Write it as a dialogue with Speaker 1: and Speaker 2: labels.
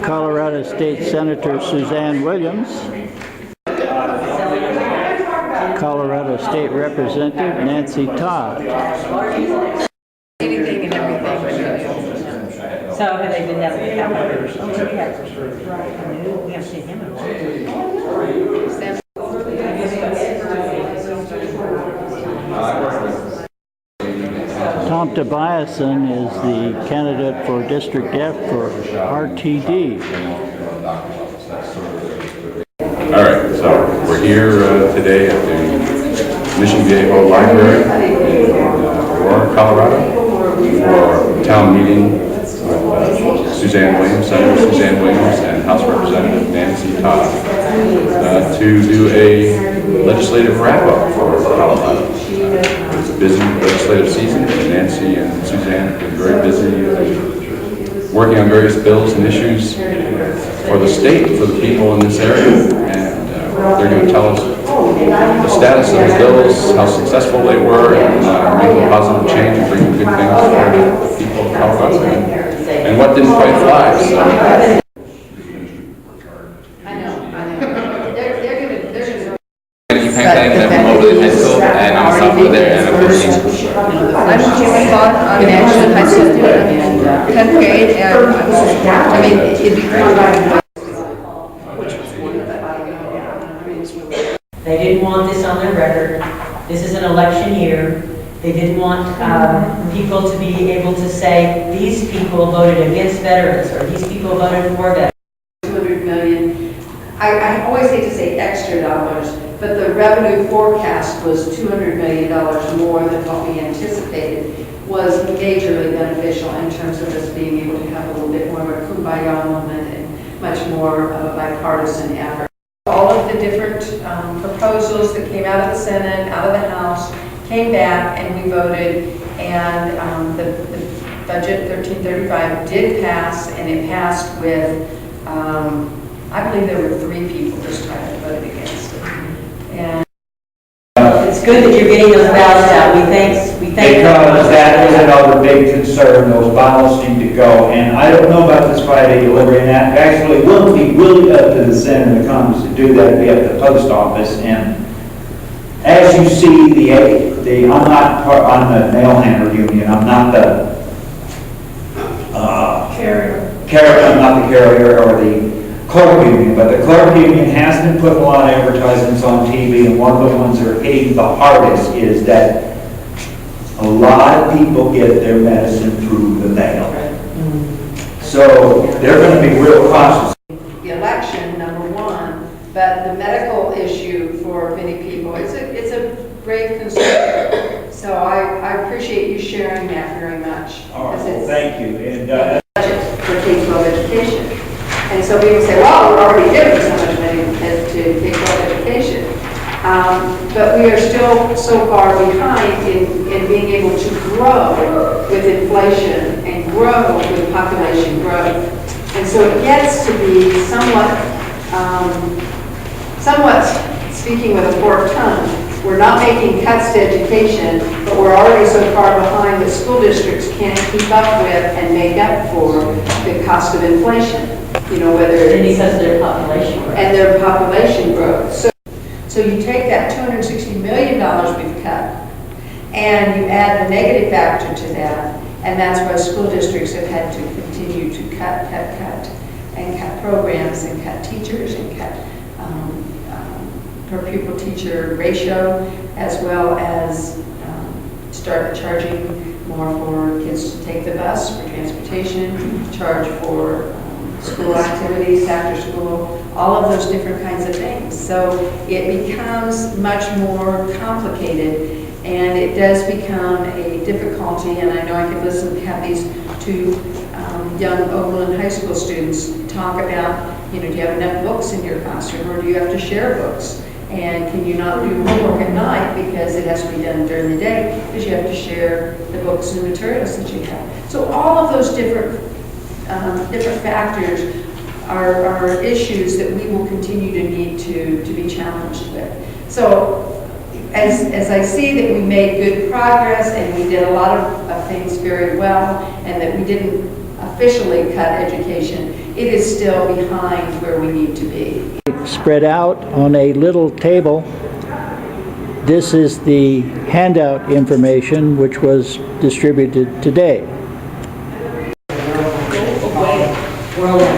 Speaker 1: Colorado State Senator Suzanne Williams, Colorado State Representative Nancy Todd.
Speaker 2: Anything and everything.
Speaker 3: So have they been down there? We haven't seen him in a while.
Speaker 1: Tom Tobiasen is the candidate for District F for RTD.
Speaker 4: All right, so we're here today at the Mission Viejo Library in Aurora, Colorado, for a town meeting with Suzanne Williams, Senator Suzanne Williams, and House Representative Nancy Todd to do a legislative wrap-up for Colorado. It's a busy legislative season, and Nancy and Suzanne have been very busy working on various bills and issues for the state, for the people in this area, and they're going to tell us the status of the bills, how successful they were, and making positive change and bringing good things for the people of Colorado, and what didn't quite fly. So.
Speaker 5: Over the high school, and I'm a sophomore there, and I'm 14.
Speaker 2: I'm Jimmy Bond, I'm an actual high school student in 10th grade, and I mean, it'd be great.
Speaker 3: They didn't want this on their record. This is an election year. They didn't want people to be able to say, these people voted against veterans, or these people voted for veterans.
Speaker 6: 200 million. I always hate to say extra dollars, but the revenue forecast was $200 million more than what we anticipated, was majorly beneficial in terms of us being able to have a little bit more of a kumbaya moment and much more of a bipartisan effort. All of the different proposals that came out of the Senate, out of the House, came back and we voted, and the budget 1335 did pass, and it passed with, I believe there were 3 people this time that voted against it. And
Speaker 3: It's good that you're getting those ballots out. We thank
Speaker 7: because that is another big concern. Those ballots need to go, and I don't know about this Friday delivery, and that actually will be really up to the Senate and the Congress to do that. Be at the post office, and as you see, I'm not part on the mail handler union. I'm not the carrier. I'm not the carrier or the clerk union, but the clerk union has been putting a lot of advertisements on TV, and one of the ones that are hitting the hardest is that a lot of people get their medicine through the mail. So they're going to be real cautious.
Speaker 6: the election, number one, but the medical issue for many people, it's a grave concern. So I appreciate you sharing that very much.
Speaker 7: All right, well, thank you. And
Speaker 6: budget for K-12 education. And so people say, well, we're already giving so much money to K-12 education. But we are still so far behind in being able to grow with inflation and grow with population growth. And so it gets to be somewhat, speaking with a forked tongue, we're not making cuts to education, but we're already so far behind that school districts can't keep up with and make up for the cost of inflation. You know, whether it's
Speaker 3: because of their population growth.
Speaker 6: And their population growth. So you take that $260 million we've cut, and you add the negative factor to that, and that's why school districts have had to continue to cut, and cut programs, and cut teachers, and cut per pupil teacher ratio, as well as start charging more for kids to take the bus for transportation, charge for school activities after school, all of those different kinds of things. So it becomes much more complicated, and it does become a difficulty. And I know I could listen to have these 2 young Oakland high school students talk about, you know, do you have enough books in your classroom, or do you have to share books? And can you not do homework at night because it has to be done during the day because you have to share the books and materials that you have. So all of those different factors are issues that we will continue to need to be challenged with. So as I see that we made good progress and we did a lot of things very well, and that we didn't officially cut education, it is still behind where we need to be.
Speaker 1: Spread out on a little table. This is the handout information which was distributed today.
Speaker 3: We're